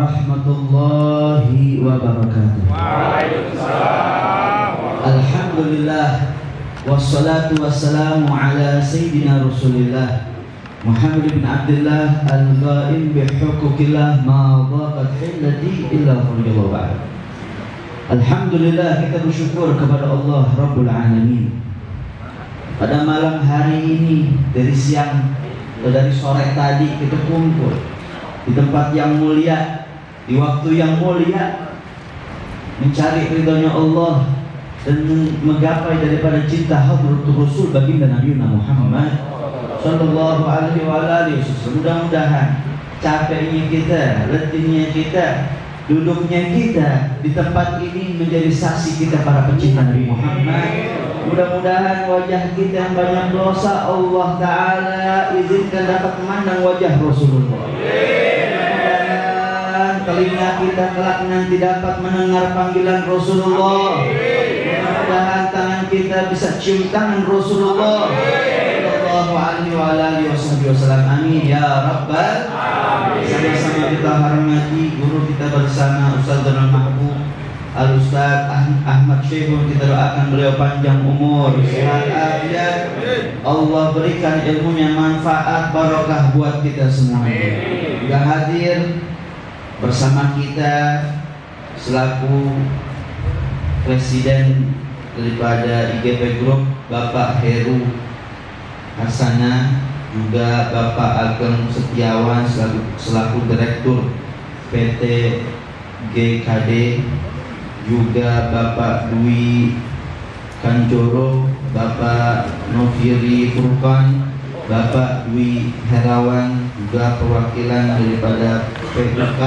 warahmatullahi wabarakatuh. Waalaikumsalam. Alhamdulillah wassalatu wassalamu ala sayyidina Rasulillah Muhammad bin Abdullah al-ghaim bihuquqillah ma dhaqat hillati illa farjallahu ba'd. Alhamdulillah, kita bersyukur kepada Allah Rabbul Alamin. Pada malam hari ini, dari siang atau dari sore tadi, kita kumpul di tempat yang mulia, di waktu yang mulia, mencari ridhonya Allah dan menggapai daripada cinta Hadratul Rasul baginda Nabi Muhammad sallallahu alaihi wasallam. Mudah-mudahan capeknya kita, letihnya kita, duduknya kita di tempat ini menjadi saksi kita para pecinta Nabi Muhammad. Mudah-mudahan wajah kita yang banyak dosa Allah Ta'ala izinkan dapat memandang wajah Rasulullah. Mudah-mudahan telinga kita kelak nanti dapat mendengar panggilan Rasulullah. Mudah-mudahan tangan kita bisa cium tangan Rasulullah sallallahu alaihi wasallam. Amin ya rabbal alamin. Sama-sama kita hormati guru kita bersama Ustaz Zainal Mahbub Al-Ustaz Ahmad Syekh. Kita doakan beliau panjang umur, sehat afiat, Allah berikan ilmunya manfaat barokah buat kita semua. Juga hadir bersama kita selaku Presiden daripada IGP Group Bapak Heru Hasanah, juga Bapak Ageng Setiawan selaku Direktur PT GKD, juga Bapak Dwi Kanjoro, Bapak Noviri Furqan, Bapak Dwi Herawan, juga perwakilan daripada PKK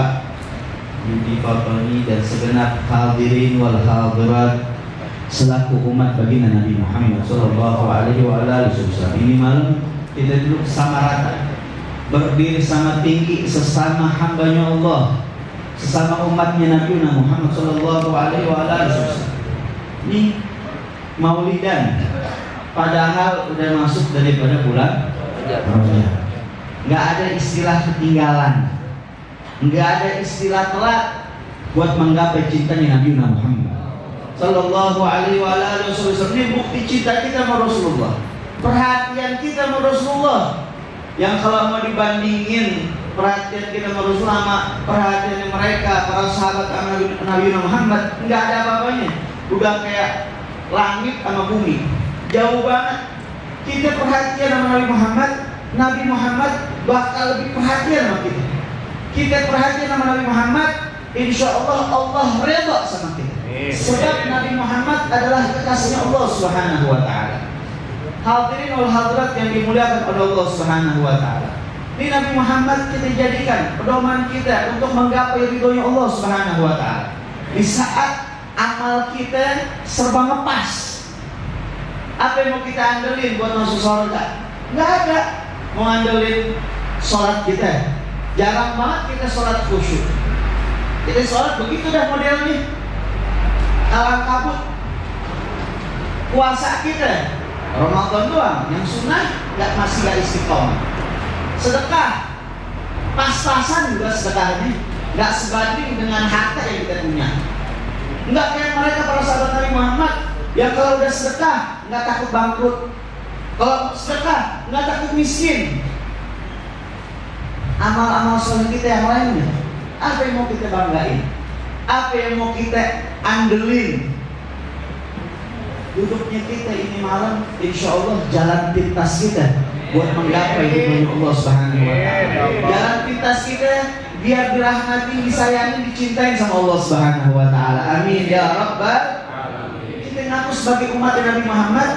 Yudi Fatoni dan segenap hadirin wal hadirat selaku umat baginda Nabi Muhammad sallallahu alaihi wasallam. Ini malam kita duduk sama rata, berdiri sama tinggi sesama hambanya Allah, sesama umatnya Nabi Muhammad sallallahu alaihi wasallam. Ini Maulidan, padahal udah masuk daripada bulan Rajab. Nggak ada istilah ketinggalan, nggak ada istilah telat buat menggapai cintanya Nabi Muhammad sallallahu alaihi wasallam. Ini bukti cinta kita sama Rasulullah, perhatian kita sama Rasulullah. Yang kalau mau dibandingin perhatian kita sama Rasulullah sama perhatian mereka para sahabat Nabi Muhammad, nggak ada apa-apanya. Udah kayak langit sama bumi, jauh banget. Kita perhatian sama Nabi Muhammad bakal lebih perhatian sama kita. Kita perhatian sama Nabi Muhammad, insya Allah Allah redha sama kita. Sebab Nabi Muhammad adalah kekasihnya Allah Subhanahu wa Ta'ala. Hadirin wal hadirat yang dimuliakan oleh Allah Subhanahu wa Ta'ala. Ini Nabi Muhammad kita jadikan pedoman kita untuk menggapai ridhonya Allah Subhanahu wa Ta'ala. Di saat amal kita serba ngepas, apa yang mau kita andelin buat masuk surga? Nggak ada. Mau andelin sholat kita, jarang banget kita sholat khusyuk. Kita sholat begitu dah modelnya, kalang kabut. Puasa kita Ramadan doang, yang sunnah masih gak istiqomah. Sedekah pas-pasan juga sedekahnya, gak sebanding dengan harta yang kita punya. Nggak kayak mereka para sahabat Nabi Muhammad yang kalau udah sedekah nggak takut bangkrut, kalau sedekah nggak takut miskin. Amal-amal soleh kita yang lainnya, apa yang mau kita banggain? Apa yang mau kita andelin? Duduknya kita ini malam, insya Allah jalan pintas kita buat menggapai ridhonya Allah Subhanahu wa Ta'ala. Jalan pintas kita biar dirahmati, disayangi, dicintai sama Allah Subhanahu wa Ta'ala. Amin ya rabbal alamin. Kita ngaku sebagai umat Nabi Muhammad,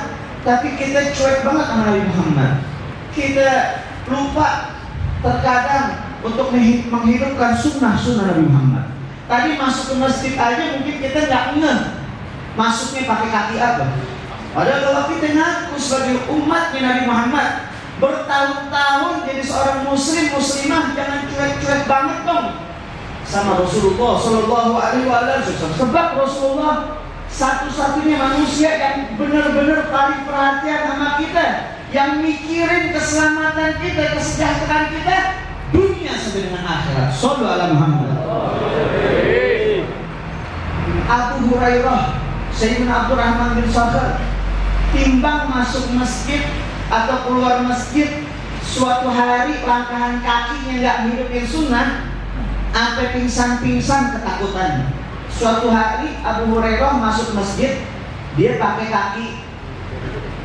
tapi kita cuek banget sama Nabi Muhammad. Kita lupa terkadang untuk menghidupkan sunnah Nabi Muhammad. Tadi masuk ke masjid aja mungkin kita nggak ngeh masuknya pakai kaki apa. Padahal kalau kita ngaku sebagai umatnya Nabi Muhammad, bertahun-tahun jadi seorang muslim muslimah, jangan cuek-cuek banget dong sama Rasulullah sallallahu alaihi wasallam. Sebab Rasulullah satu-satunya manusia yang benar-benar paling perhatian sama kita, yang mikirin keselamatan kita, kesejahteraan kita dunia sampai dengan akhirat. Shallallahu alaihi Muhammad. Sayyidina Abdurrahman bin Sakhar, timbang masuk masjid atau keluar masjid, suatu hari langkahan kakinya nggak hidupin sunnah, sampai pingsan-pingsan ketakutan. Suatu hari Abu Hurairah masuk masjid, dia pakai kaki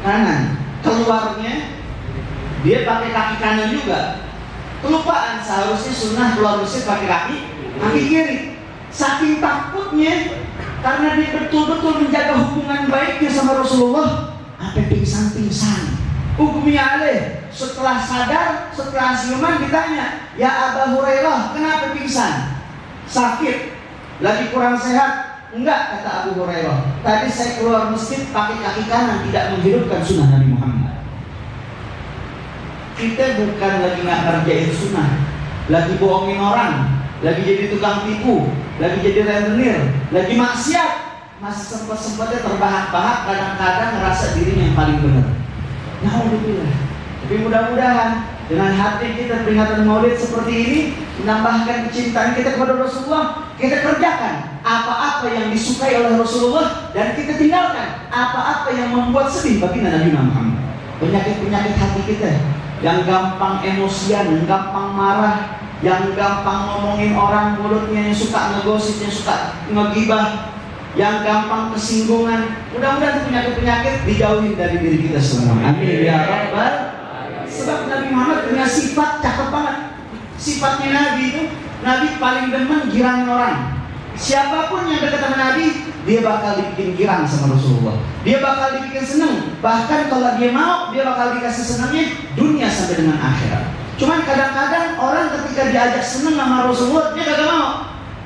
kanan, keluarnya dia pakai kaki kanan juga. Kelupaan, seharusnya sunnah keluar masjid pakai kaki kiri. Saking takutnya, karena dia betul-betul menjaga hubungan baiknya sama Rasulullah, sampai pingsan-pingsan. Hukumnya alih. Setelah sadar, setelah siuman ditanya, ya Abu Hurairah, kenapa pingsan? Sakit? Lagi kurang sehat? Enggak, kata Abu Hurairah. Tadi saya keluar masjid pakai kaki kanan, tidak menghidupkan sunnah Nabi Muhammad. Kita bukan lagi nggak ngerjain sunnah, lagi bohongin orang, lagi jadi tukang tipu, lagi jadi rentenir, lagi maksiat, masih sempat-sempatnya terbahak-bahak, kadang-kadang ngerasa dirinya yang paling benar. Alhamdulillah. Tapi mudah-mudahan dengan hati kita peringatan Maulid seperti ini menambahkan kecintaan kita kepada Rasulullah. Kita kerjakan apa-apa yang disukai oleh Rasulullah dan kita tinggalkan apa-apa yang membuat sedih bagi Nabi Muhammad. Penyakit-penyakit hati kita yang gampang emosian, yang gampang marah, yang gampang ngomongin orang, mulutnya yang suka ngegosip, yang suka ngegibah, yang gampang kesinggungan. Mudah-mudahan penyakit-penyakit dijauhin dari diri kita semua. Amin ya Rabbal. Sebab Nabi Muhammad punya sifat cakep banget. Sifatnya Nabi itu, Nabi paling demen girang orang. Siapapun yang dekat sama Nabi, dia bakal dibikin girang sama Rasulullah. Dia bakal dibikin seneng. Bahkan kalau dia mau, dia bakal dikasih senangnya dunia sampai dengan akhirat. Cuman kadang-kadang orang ketika diajak seneng sama Rasulullah, dia kagak mau.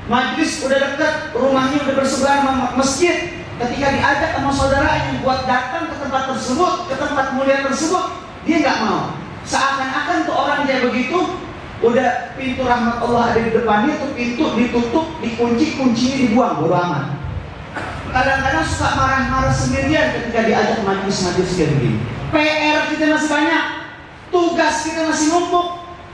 Majlis udah dekat, rumahnya udah bersebelahan sama masjid. Ketika diajak sama saudaranya buat datang ke tempat tersebut, ke tempat mulia tersebut, dia nggak mau. Seakan-akan tuh orang kayak begitu, udah pintu rahmat Allah ada di depannya, tuh pintu ditutup, dikunci, kuncinya dibuang, bodo amat. Kadang-kadang suka marah-marah sendirian ketika diajak majlis-majlis kayak begini. PR kita masih banyak, tugas kita masih numpuk.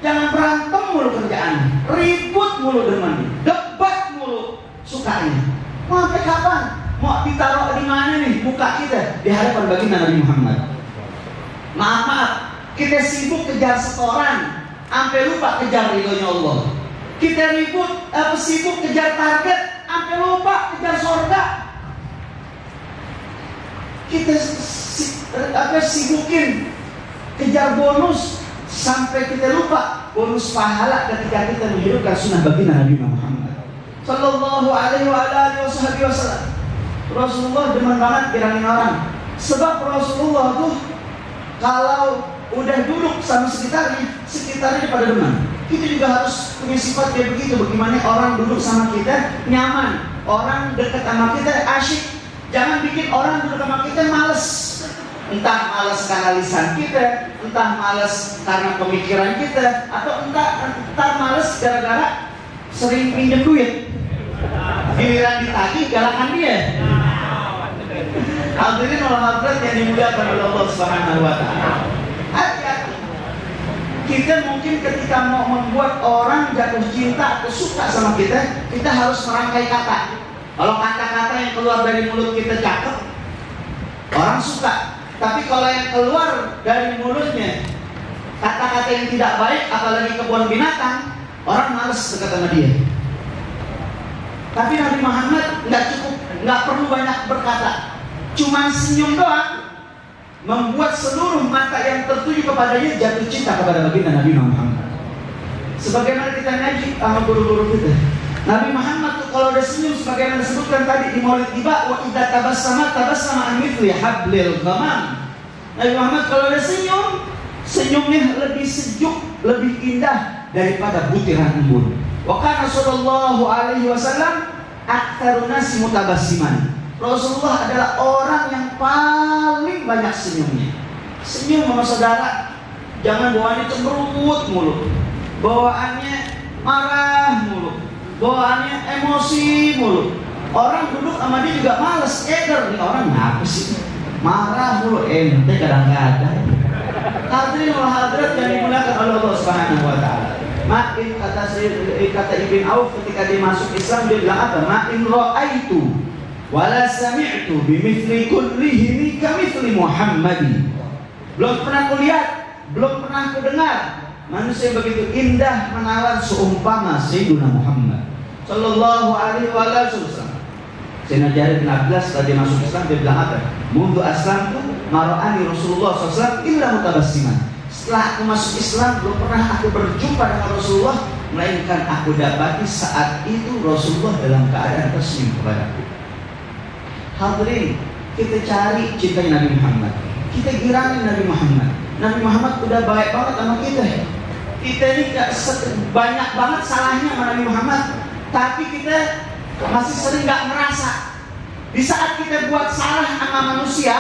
Jangan berantem mulu kerjaan, ribut mulu demen, debat mulu sukanya. Mau sampai kapan? Mau ditaruh di mana nih muka kita di hadapan baginda Nabi Muhammad? Maaf, kita sibuk kejar setoran, sampai lupa kejar ridhonya Allah. Kita sibuk kejar target, sampai lupa kejar surga. Kita sibukin kejar bonus, sampai kita lupa bonus pahala ketika kita menghidupkan sunnah baginda Nabi Muhammad Sallallahu alaihi wasallam. Rasulullah demen banget girangin orang. Sebab Rasulullah tuh kalau udah duduk sama sekitarnya pada demen. Kita juga harus punya sifat kayak begitu. Bagaimana orang duduk sama kita nyaman, orang dekat sama kita asyik. Jangan bikin orang duduk sama kita males. Entah males karena lisan kita, entah males karena pemikiran kita, atau entah males gara-gara sering pinjam duit. Giliran ditagih galakan dia. Hadirin wal hadirat yang dimuliakan oleh Allah Subhanahu wa taala. Hati-hati. Kita mungkin ketika mau membuat orang jatuh cinta atau suka sama kita, kita harus merangkai kata. Kalau kata-kata yang keluar dari mulut kita cakep, orang suka. Tapi kalau yang keluar dari mulutnya kata-kata yang tidak baik, apalagi kebun binatang, orang males dekat sama dia. Tapi Nabi Muhammad nggak cukup, nggak perlu banyak berkata, cuma senyum doang membuat seluruh mata yang tertuju kepadanya jatuh cinta kepada baginda Nabi Muhammad. Sebagaimana kita ngaji sama guru-guru kita, Nabi Muhammad tuh kalau udah senyum, sebagaimana disebutkan tadi di Maulid Tiba, wa idza tabassama an mithli hablil ghamam. Nabi Muhammad kalau udah senyum, senyumnya lebih sejuk, lebih indah daripada butiran embun. Wa kana sallallahu alaihi wasallam aktsarun nasi mutabassiman. Rasulullah adalah orang yang paling banyak senyumnya. Senyum sama saudara, jangan bawaannya cemberut mulu, bawaannya marah mulu, bawaannya emosi mulu. Orang duduk sama dia juga males, eger nih orang ngapa sih? Marah mulu, ente kadang-kadang. Hadirin wal hadirat yang dimuliakan oleh Allah Subhanahu wa taala. Ma'in kata Ibn Auf ketika dia masuk Islam, dia bilang apa? Ma'in ra'aitu wala sami'tu bimithli kullihi kamithli Muhammadin. Belum pernah kulihat, belum pernah kudengar manusia begitu indah menawan seumpama Sayyidina Muhammad sallallahu alaihi wasallam. Sayyidina Jarir bin Abdullah setelah dia masuk Islam, dia bilang apa? Mundu aslam tu mara'ani Rasulullah SAW illa mutabassiman. Setelah aku masuk Islam, belum pernah aku berjumpa dengan Rasulullah, melainkan aku dapati saat itu Rasulullah dalam keadaan tersenyum kepadaku. Hadirin, kita cari cintanya Nabi Muhammad, kita girangin Nabi Muhammad. Nabi Muhammad udah baik banget sama kita. Kita ini banyak banget salahnya sama Nabi Muhammad, tapi kita masih sering gak merasa. Di saat kita buat salah sama manusia,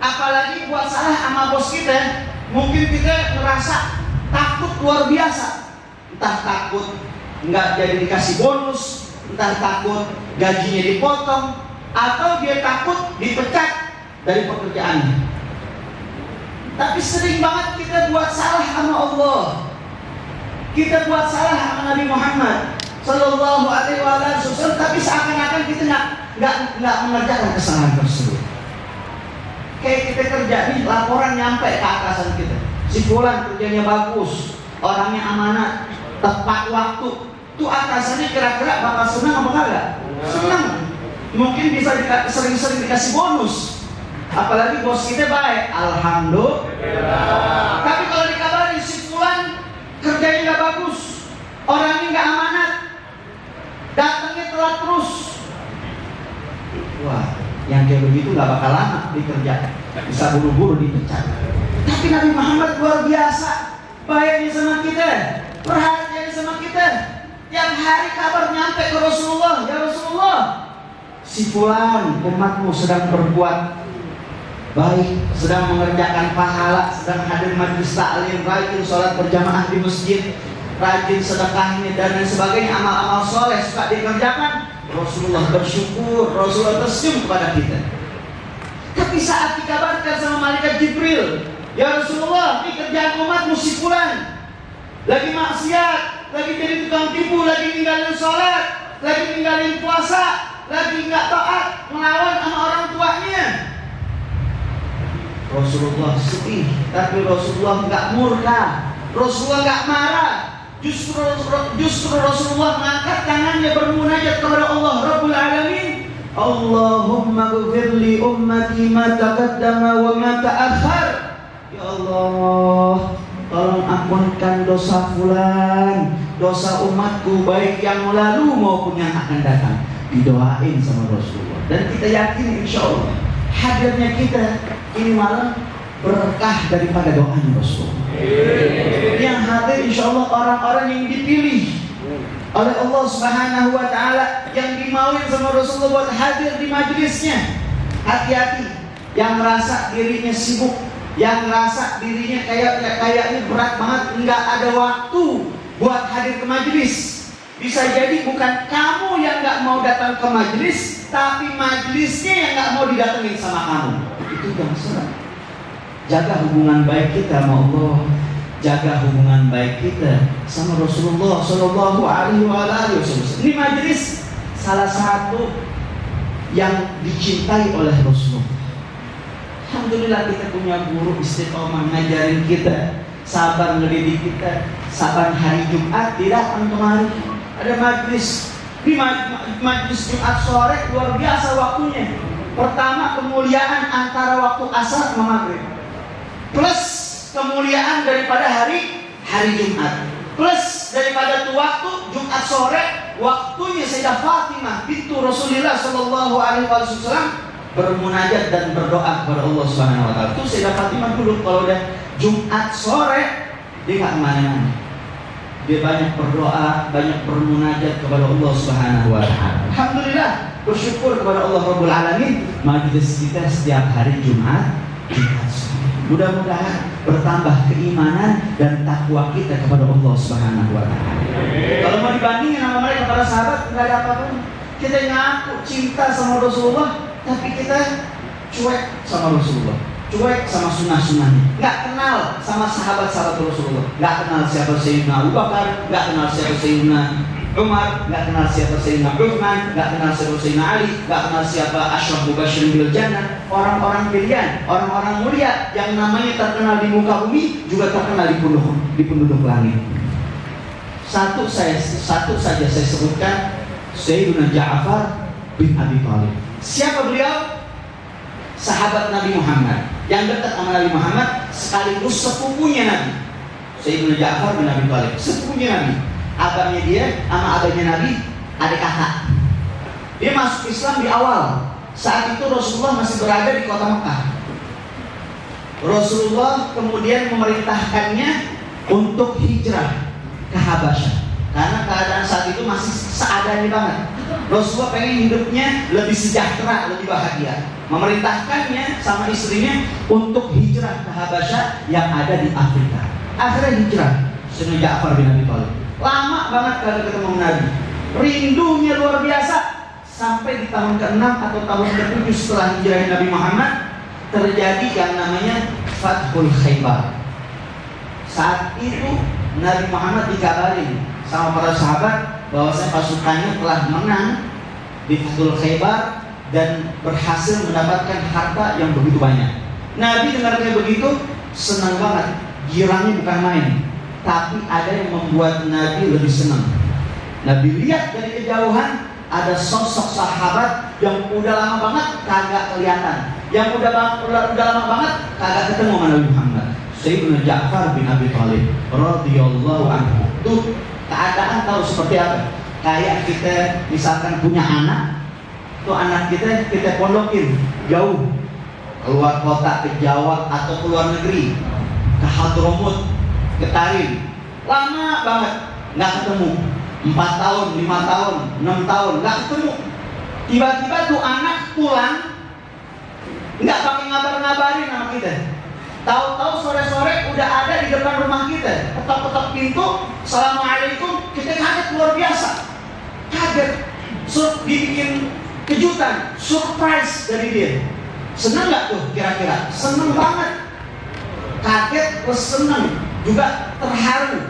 apalagi buat salah sama bos kita, mungkin kita merasa takut luar biasa. Entah takut nggak jadi dikasih bonus, entah takut gajinya dipotong, atau dia takut dipecat dari pekerjaannya. Tapi sering banget kita buat salah sama Allah, kita buat salah sama Nabi Muhammad Sallallahu Alaihi Wasallam, tapi seakan-akan kita nggak mengerjakan kesalahan tersebut. Kayak kita kerja nih, laporan nyampe ke atasan kita, si fulan kerjanya bagus, orangnya amanat, tepat waktu. Tuh atasannya kira-kira bakal senang apa enggak? Senang. Mungkin bisa sering-sering dikasih bonus. Apalagi bos kita baik, alhamdulillah. Tapi kalau dikabarin si fulan kerjanya nggak bagus, orangnya nggak amanat, datangnya telat terus, wah, yang kayak begitu nggak bakal lama dikerjakan, bisa buru-buru dipecat. Tapi Nabi Muhammad luar biasa, baiknya sama kita, perhatiannya sama kita. Tiap hari kabar nyampe ke Rasulullah, ya Rasulullah, si fulan umatmu sedang berbuat baik, sedang mengerjakan pahala, sedang hadir majlis taklim, rajin sholat berjamaah di masjid, rajin sedekahnya dan lain sebagainya, amal-amal soleh suka dikerjakan. Rasulullah bersyukur, Rasulullah tersenyum kepada kita. Tapi saat dikabarkan sama malaikat Jibril, ya Rasulullah, ini kerjaan umat si fulan lagi maksiat, lagi jadi tukang tipu, lagi ninggalin sholat, lagi ninggalin puasa, lagi nggak taat, melawan sama orang tuanya. Rasulullah sedih, tapi Rasulullah nggak murka, Rasulullah nggak marah. Justru Rasulullah mengangkat tangannya bermunajat kepada Allah Rabbul Alamin. Allahumma ghfir li ummati ma taqaddama wa ma ta'akhkhar. Ya Allah, tolong ampunkan dosa fulan, dosa umatku baik yang lalu maupun yang akan datang. Didoain sama Rasulullah. Dan kita yakin insya Allah hadirnya kita ini malam berkah daripada doanya Rasulullah. Yang hadir insya Allah orang-orang yang dipilih oleh Allah Subhanahu Wa Taala, yang dimauin sama Rasulullah buat hadir di majelisnya. Hati-hati yang merasa dirinya sibuk, yang merasa dirinya kayaknya berat banget, nggak ada waktu buat hadir ke majelis. Bisa jadi bukan kamu yang nggak mau datang ke majelis, tapi majelisnya yang nggak mau didatengin sama kamu. Itu jangan serah. Jaga hubungan baik kita sama Allah, jaga hubungan baik kita sama Rasulullah Sallallahu Alaihi Wasallam. Ini majelis salah satu yang dicintai oleh Rasulullah. Alhamdulillah kita punya guru istiqomah ngajarin kita, sabar ngedidik kita. Saban hari Jumat tidak datang kemari, ada majelis. Di majelis Jumat sore luar biasa waktunya. Pertama kemuliaan antara waktu asar sama maghrib, plus kemuliaan daripada hari Jumat, plus daripada tuh waktu Jumat sore, waktunya Sayyidah Fatimah bintu Rasulullah Sallallahu Alaihi Wasallam bermunajat dan berdoa kepada Allah Subhanahu Wa Taala. Itu Sayyidah Fatimah dulu kalau udah Jumat sore dia nggak kemana-mana, dia banyak berdoa, banyak bermunajat kepada Allah Subhanahu Wa Taala. Alhamdulillah, bersyukur kepada Allah Rabbul Alamin, majelis kita setiap hari Jumat sore. Mudah-mudahan bertambah keimanan dan takwa kita kepada Allah Subhanahu Wa Taala. Kalau mau dibandingin sama mereka para sahabat, nggak ada apa-apa. Kita ngaku cinta sama Rasulullah, tapi kita cuek sama Rasulullah, cuek sama sunnah-sunnahnya, nggak kenal sama sahabat-sahabat Rasulullah, nggak kenal siapa Sayyidina Abu Bakar, nggak kenal siapa Sayyidina Umar, nggak kenal siapa Sayyidina Uthman, nggak kenal siapa Sayyidina Ali, nggak kenal siapa Ashraf Mubashirin bil Jannah. Orang-orang pilihan, orang-orang mulia yang namanya terkenal di muka bumi juga terkenal di penduduk langit. Satu saja saya sebutkan, Sayyidina Ja'far bin Abi Thalib. Siapa beliau? Sahabat Nabi Muhammad yang dekat sama Nabi Muhammad, sekaligus sepupunya Nabi. Sayyidina Ja'far bin Abi Thalib, sepupunya Nabi. Abangnya dia sama abangnya Nabi, adik kakak. Dia masuk Islam di awal. Saat itu Rasulullah masih berada di kota Mekah. Rasulullah kemudian memerintahkannya untuk hijrah ke Habasyah, karena keadaan saat itu masih seadanya banget. Rasulullah pengen hidupnya lebih sejahtera, lebih bahagia. Memerintahkannya sama istrinya untuk hijrah ke Habasyah yang ada di Afrika. Akhirnya hijrah Sayyidina Ja'far bin Abi Thalib. Lama banget kagak ketemu Nabi. Rindunya luar biasa. Sampai di tahun ke-6 atau tahun ke-7 setelah hijrah Nabi Muhammad, terjadi yang namanya Fathul Khaybar. Saat itu Nabi Muhammad dikabarin sama para sahabat bahwasanya pasukannya telah menang di Fathul Khaybar dan berhasil mendapatkan harta yang begitu banyak. Nabi dengar kayak begitu senang banget, girangnya bukan main. Tapi ada yang membuat Nabi lebih senang. Nabi lihat dari kejauhan ada sosok sahabat yang udah lama banget kagak kelihatan, yang udah lama banget kagak ketemu sama Nabi Muhammad. Sayyidina Ja'far bin Abi Thalib radhiyallahu anhu. Tuh keadaan tahu seperti apa? Kayak kita misalkan punya anak, tuh anak kita pondokin jauh, keluar kota, ke Jawa atau ke luar negeri, ke Hadramut, ke Tarim. Lama banget nggak ketemu, 4 tahun, 5 tahun, 6 tahun nggak ketemu. Tiba-tiba tuh anak pulang, nggak pakai ngabarin sama kita. Tahu-tahu sore-sore udah ada di depan rumah kita, ketok-ketok pintu, assalamualaikum. Kita kaget luar biasa, kaget, dibikin kejutan, surprise dari dia. Senang nggak tuh kira-kira? Senang banget, kaget plus senang, juga terharu.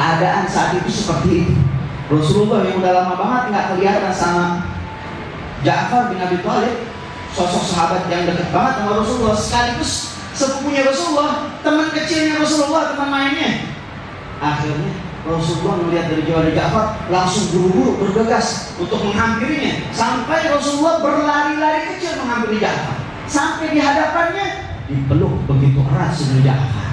Keadaan saat itu seperti itu. Rasulullah yang udah lama banget nggak kelihatan sama Ja'far bin Abi Thalib, sosok sahabat yang dekat banget sama Rasulullah, sekaligus sepupunya Rasulullah, teman kecilnya Rasulullah, teman mainnya. Akhirnya Rasulullah melihat dari jauh dari Ja'far, langsung buru-buru bergegas untuk menghampirinya. Sampai Rasulullah berlari-lari kecil menghampiri Ja'far. Sampai di hadapannya dipeluk begitu erat Sayyidina Ja'far.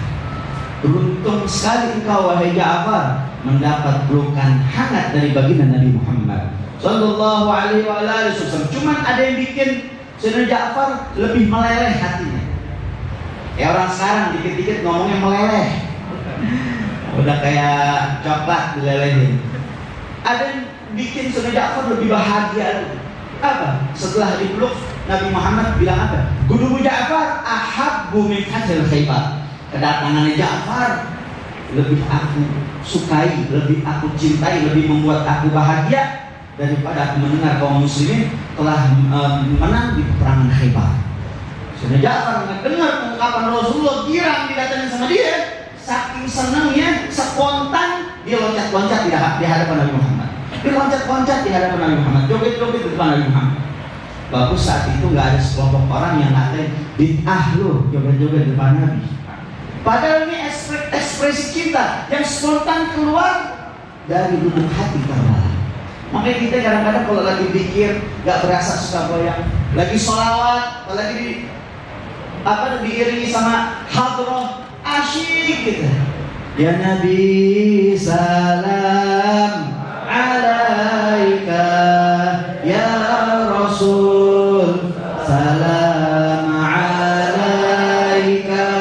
Beruntung sekali engkau wahai Ja'far mendapat pelukan hangat dari baginda Nabi Muhammad sallallahu alaihi wasallam. Cuman ada yang bikin Sayyidina Ja'far lebih meleleh hatinya. Orang sekarang dikit-dikit ngomongnya meleleh. Udah kayak coklat dilelehin. Ada yang bikin Sayyidina Ja'far lebih bahagia. Apa? Setelah dipeluk Nabi Muhammad bilang apa? Gudumu Ja'far ahabbu min Fathil Khaybar. Kedatangannya Ja'far lebih aku sukai, lebih aku cintai, lebih membuat aku bahagia daripada aku mendengar kaum muslimin telah menang di peperangan Khaybar. Sayyidina Ja'far mendengar ungkapan Rasulullah, girang didatangin sama dia, saking senangnya, spontan dia loncat-loncat di hadapan Nabi Muhammad. Dia loncat-loncat di hadapan Nabi Muhammad, joget-joget di depan Nabi Muhammad. Bagus, saat itu nggak ada sekelompok orang yang ngatain bid'ah lo joget-joget di depan Nabi. Padahal ini ekspresi cinta yang spontan keluar dari lubuk hati terdalam. Makanya kita kadang-kadang kalau lagi pikir gak berasa suka goyang, lagi sholawat, apalagi diiringi sama hadroh, asyik gitu. Ya Nabi salam alaika, ya Rasul salam alaika,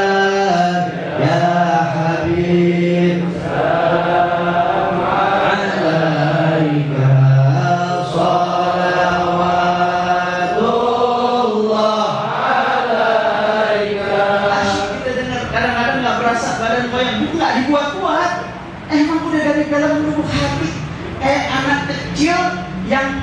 ya Habib salam alaika, salawatullah alaika. Asyik kita dengar, kadang-kadang gak berasa badan goyang, gak dibuat-buat, emang udah dari dalam lubuk hati. Anak kecil yang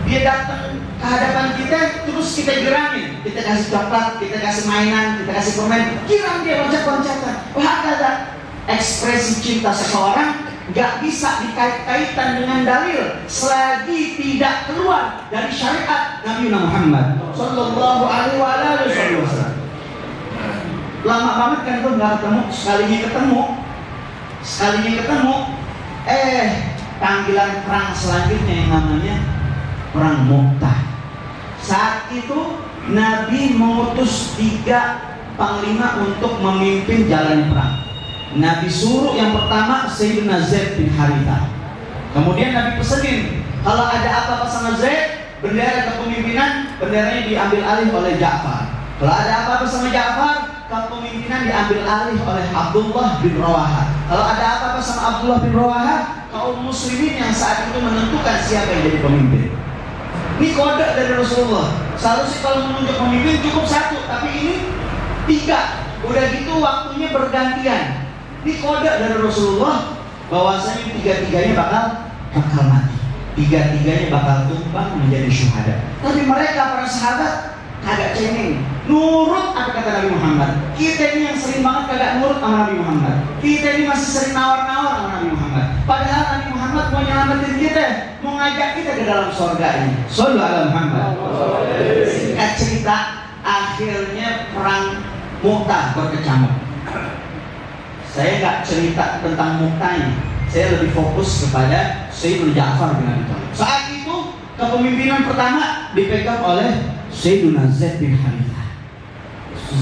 dia datang ke hadapan kita, terus kita gerangin, kita kasih coklat, kita kasih mainan, kita kasih permen, girang dia loncat-loncatan. Wah, ada ekspresi cinta seseorang nggak bisa dikait-kaitan dengan dalil selagi tidak keluar dari syariat Nabi Muhammad Sallallahu Alaihi Wasallam. Lama banget kan tuh nggak ketemu, sekalinya ketemu, panggilan perang selanjutnya yang namanya perang Mu'tah. Saat itu Nabi mengutus 3 panglima untuk memimpin jalan perang. Nabi suruh yang pertama Sayyidina Zaid bin Harithah. Kemudian Nabi pesenin kalau ada apa-apa sama Zaid, bendera kepemimpinan, benderanya diambil alih oleh Ja'far. Kalau ada apa-apa sama Ja'far, kepemimpinan diambil alih oleh Abdullah bin Rawaha. Kalau ada apa-apa sama Abdullah bin Rawaha, kaum muslimin yang saat itu menentukan siapa yang jadi pemimpin. Ini kode dari Rasulullah. Seharusnya kalau menunjuk pemimpin cukup 1, tapi ini 3. Udah gitu waktunya bergantian. Ini kode dari Rasulullah bahwasanya 3-3-nya bakal mati. 3-3-nya bakal tumbang menjadi syuhada. Tapi mereka para sahabat kagak cengeng, nurut apa kata Nabi Muhammad. Kita ini yang sering banget kagak nurut sama Nabi Muhammad. Kita ini masih sering nawar-nawar sama Nabi Muhammad. Padahal Nabi Muhammad mau nyelamatin kita, mau ngajak kita ke dalam surga ini. Sallallahu alaihi Muhammad. Singkat cerita, akhirnya perang Mu'tah berkecamuk. Saya nggak cerita tentang Mu'tahnya, saya lebih fokus kepada Sayyidina Ja'far bin Abi Thalib. Saat itu kepemimpinan pertama dipegang oleh Sayyidina Zaid bin Harithah.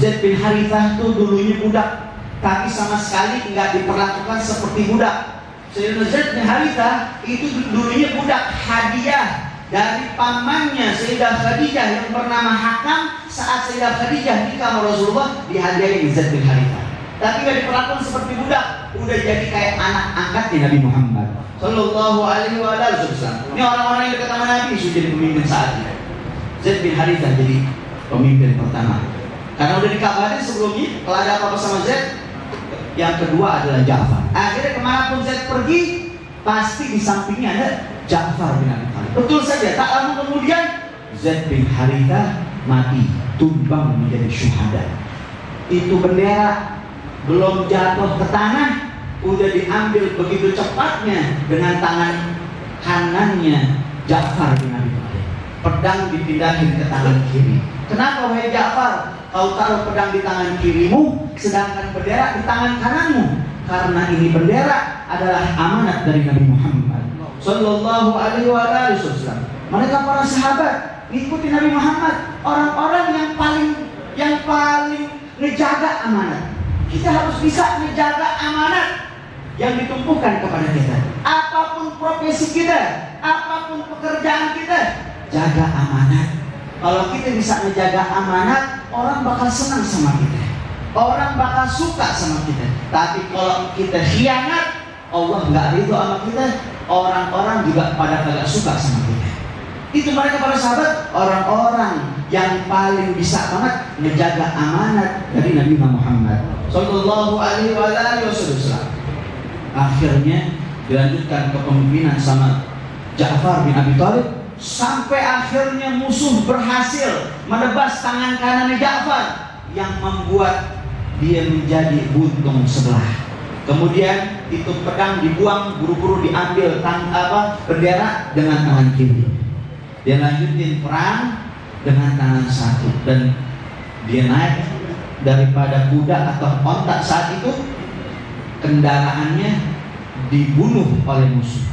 Zaid bin Harithah itu dulunya budak, tapi sama sekali nggak diperlakukan seperti budak. Sayyidina Zaid bin Harithah itu dulunya budak hadiah dari pamannya Sayyidah Khadijah yang bernama Hakam. Saat Sayyidah Khadijah nikah sama Rasulullah, dihadiahin Zaid bin Harithah. Tapi nggak diperlakukan seperti budak, udah jadi kayak anak angkatnya Nabi Muhammad Sallallahu Alaihi Wasallam. Ini orang-orang yang dekat sama Nabi sudah jadi pemimpin saat ini. Zaid bin Harithah jadi pemimpin pertama. Karena udah dikabarin sebelumnya kalau ada apa-apa sama Zaid, yang kedua adalah Ja'far. Akhirnya kemanapun Zaid pergi, pasti di sampingnya ada Ja'far bin Abi Thalib. Betul saja, tak lama kemudian Zaid bin Harithah mati, tumbang menjadi syuhada. Itu bendera belum jatuh ke tanah, udah diambil begitu cepatnya dengan tangan kanannya Ja'far bin Abi Thalib. Pedang dipindahin ke tangan kiri. Kenapa wahai Ja'far? Kau taruh pedang di tangan kirimu, sedangkan bendera di tangan kananmu. Karena ini bendera adalah amanat dari Nabi Muhammad Sallallahu Alaihi Wasallam. Mereka para sahabat ngikutin Nabi Muhammad, orang-orang yang paling ngejaga amanat. Kita harus bisa menjaga amanat yang ditumpukan kepada kita. Apapun profesi kita, apapun pekerjaan kita, jaga amanat. Kalau kita bisa menjaga amanat, orang bakal senang sama kita, orang bakal suka sama kita. Tapi kalau kita khianat, Allah nggak ridho sama kita, orang-orang juga pada kagak suka sama kita. Itu mereka para sahabat, orang-orang yang paling bisa banget menjaga amanat dari Nabi Muhammad Sallallahu Alaihi Wasallam. Akhirnya dilanjutkan kepemimpinan sama Ja'far bin Abi Thalib, sampai akhirnya musuh berhasil menebas tangan kanannya Ja'far yang membuat dia menjadi buntung sebelah. Kemudian itu pedang dibuang, buru-buru diambil bendera dengan tangan kiri. Dia lanjutin perang dengan tangan satu, dan dia naik daripada kuda atau onta. Saat itu kendaraannya dibunuh oleh musuh.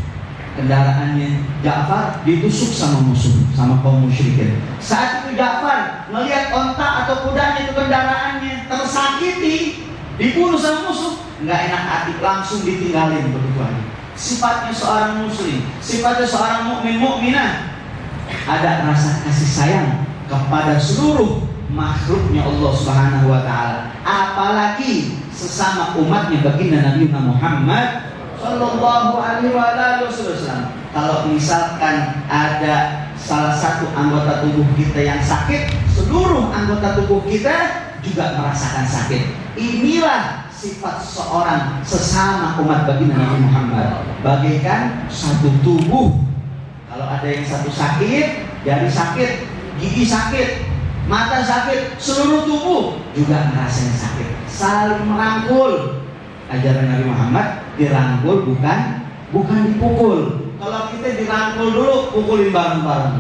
Kendaraannya Ja'far ditusuk sama musuh, sama kaum musyrikin. Saat itu Ja'far melihat onta atau kudanya itu kendaraannya tersakiti, dibunuh sama musuh, nggak enak hati, langsung ditinggalin begitu aja. Sifatnya seorang muslim, sifatnya seorang mukminah, ada rasa kasih sayang kepada seluruh makhluknya Allah Subhanahu wa taala, apalagi sesama umatnya baginda Nabi Muhammad Sallallahu Alaihi Wasallam. Kalau misalkan ada salah satu anggota tubuh kita yang sakit, seluruh anggota tubuh kita juga merasakan sakit. Inilah sifat seorang sesama umat baginda Nabi Muhammad, bagaikan satu tubuh. Kalau ada yang satu sakit, jari sakit, gigi sakit, mata sakit, seluruh tubuh juga ngerasain sakit. Saling merangkul. Ajaran Nabi Muhammad dirangkul bukan bukan dipukul. Kalau kita dirangkul dulu, pukulin bareng-bareng.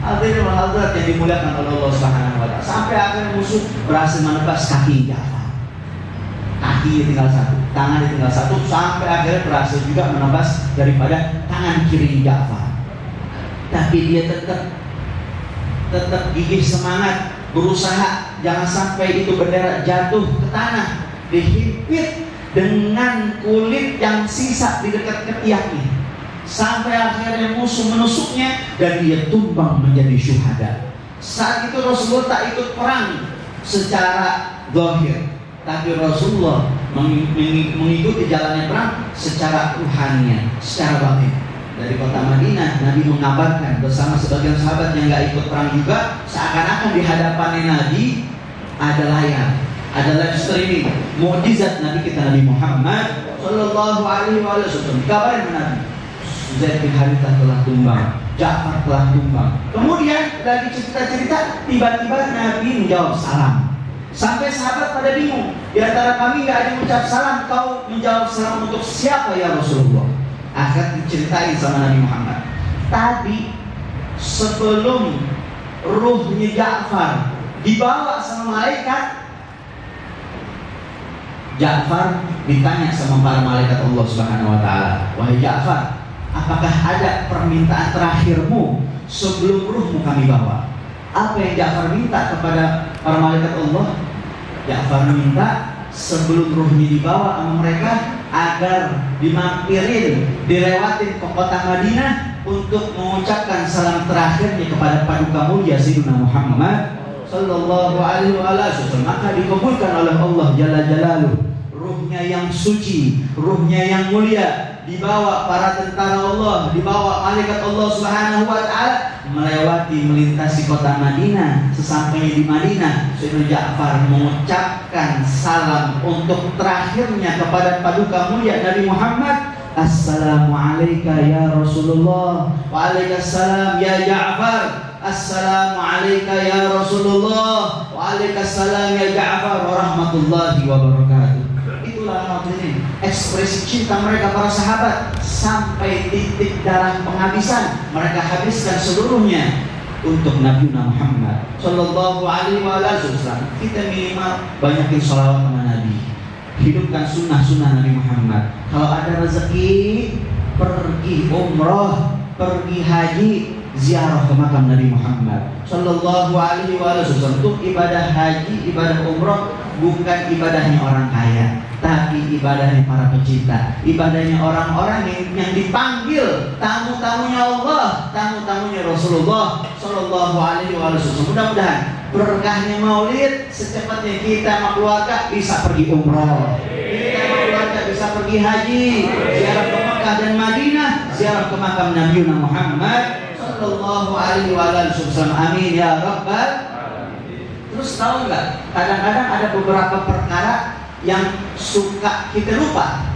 Hadirin wal hadirat yang dimuliakan oleh Allah Subhanahu wa taala. Sampai akhirnya musuh berhasil menebas kaki Ja'far. Kakinya tinggal satu, tangannya tinggal satu, sampai akhirnya berhasil juga menebas daripada tangan kiri Ja'far. Tapi dia tetap gigih semangat, berusaha jangan sampai itu bendera jatuh ke tanah, dihimpit dengan kulit yang sisa di dekat ketiaknya, sampai akhirnya musuh menusuknya dan dia tumbang menjadi syuhada. Saat itu Rasulullah tak ikut perang secara zahir, tapi Rasulullah mengikuti jalannya perang secara ruhani, secara batin. Dari kota Madinah, Nabi mengabarkan bersama sebagian sahabat yang gak ikut perang juga, seakan-akan di hadapannya Nabi ada layar, ada live streaming, mukjizat Nabi kita Nabi Muhammad Sallallahu Alaihi Wasallam. Kabarin Nabi, Zaid bin Harithah telah tumbang, Ja'far telah tumbang. Kemudian lagi cerita-cerita, tiba-tiba Nabi menjawab salam. Sampai sahabat pada bingung, di antara kami gak ada yang mengucap salam, kau menjawab salam untuk siapa ya Rasulullah? Akhirnya diceritain sama Nabi Muhammad. Tadi sebelum ruhnya Ja'far dibawa sama malaikat, Ja'far ditanya sama para malaikat Allah Subhanahu wa taala, "Wahai Ja'far, apakah ada permintaan terakhirmu sebelum ruhmu kami bawa?" Apa yang Ja'far minta kepada para malaikat Allah? Ja'far minta sebelum ruhnya dibawa sama mereka agar dimampirin, dilewatin ke kota Madinah untuk mengucapkan salam terakhirnya kepada paduka mulia Sayyidina Muhammad Sallallahu Alaihi Wasallam. Maka dikabulkan oleh Allah Jalla Jalaluh. Ruhnya yang suci, ruhnya yang mulia, dibawa para tentara Allah, dibawa malaikat Allah Subhanahu wa taala melewati melintasi kota Madinah. Sesampainya di Madinah, Sayyidina Ja'far mengucapkan salam untuk terakhirnya kepada paduka mulia Nabi Muhammad. Assalamu alayka ya Rasulullah, wa alaikassalam ya Ja'far. Assalamu alayka ya Rasulullah, wa alaikassalam ya Ja'far wa rahmatullahi wa barakatuh. Itulah ini ekspresi cinta mereka para sahabat sampai titik darah penghabisan. Mereka habiskan seluruhnya untuk Nabi Muhammad Sallallahu Alaihi Wasallam. Kita minimal banyakin sholawat sama Nabi, hidupkan sunnah-sunnah Nabi Muhammad. Kalau ada rezeki, pergi umroh, pergi haji, ziarah ke makam Nabi Muhammad Sallallahu Alaihi Wasallam. Untuk ibadah haji, ibadah umroh bukan ibadahnya orang kaya, tapi ibadahnya para pecinta, ibadahnya orang-orang yang dipanggil, tamu-tamunya Allah, tamu-tamunya Rasulullah Sallallahu Alaihi Wasallam. Mudah-mudahan berkahnya Maulid secepatnya kita sama keluarga bisa pergi umroh, kita sama keluarga bisa pergi haji, ziarah ke Mekah dan Madinah, ziarah ke makam Nabi Muhammad Sallallahu Alaihi Wasallam. Amin ya Rabbal. Terus tahu nggak? Kadang-kadang ada beberapa perkara yang suka kita lupa,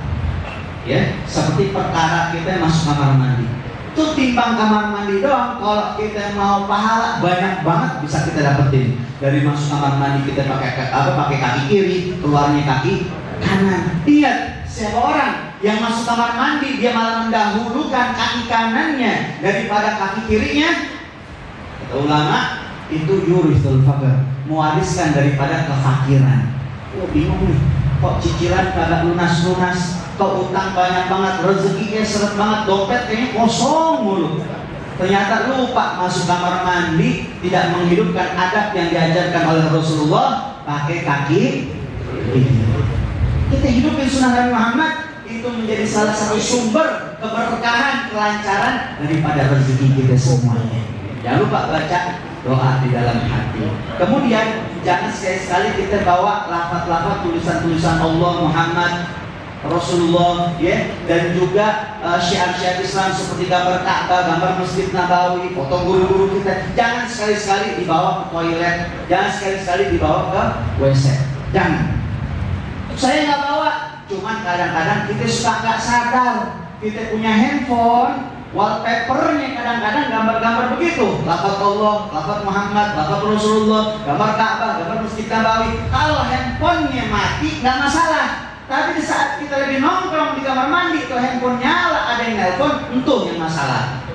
ya, seperti perkara kita masuk kamar mandi. Itu timbang kamar mandi doang. Kalau kita mau pahala banyak banget bisa kita dapetin. Dari masuk kamar mandi kita pakai kaki kiri, keluarnya kaki kanan. Lihat siapa orang yang masuk kamar mandi dia malah mendahulukan kaki kanannya daripada kaki kirinya. Kata ulama itu yurisul faqr, mewariskan daripada kefakiran. Oh bingung nih, kok cicilan kagak lunas-lunas, kok utang banyak banget, rezekinya seret banget, dompet kayaknya kosong mulu. Ternyata lupa masuk kamar mandi, tidak menghidupkan adab yang diajarkan oleh Rasulullah, pakai kaki kiri. Kita hidupin sunnah Nabi Muhammad, itu menjadi salah satu sumber keberkahan, kelancaran daripada rezeki kita semuanya. Jangan lupa baca doa di dalam hati. Kemudian jangan sekali-sekali kita bawa lafaz-lafaz tulisan-tulisan Allah, Muhammad, Rasulullah, ya, dan juga syiar-syiar Islam seperti gambar Ka'bah, gambar Masjid Nabawi, foto guru-guru kita. Jangan sekali-sekali dibawa ke toilet, jangan sekali-sekali dibawa ke WC. Jangan. Saya nggak bawa, cuman kadang-kadang kita suka nggak sadar, kita punya handphone, wallpapernya kadang-kadang gambar-gambar begitu, lafaz Allah, lafaz Muhammad, lafaz Rasulullah, gambar Ka'bah, gambar Masjid Nabawi. Kalau handphonenya mati nggak masalah, Tapi di saat kita lagi nongkrong di kamar mandi, tuh handphone nyala, ada yang nelpon, untung yang masalah.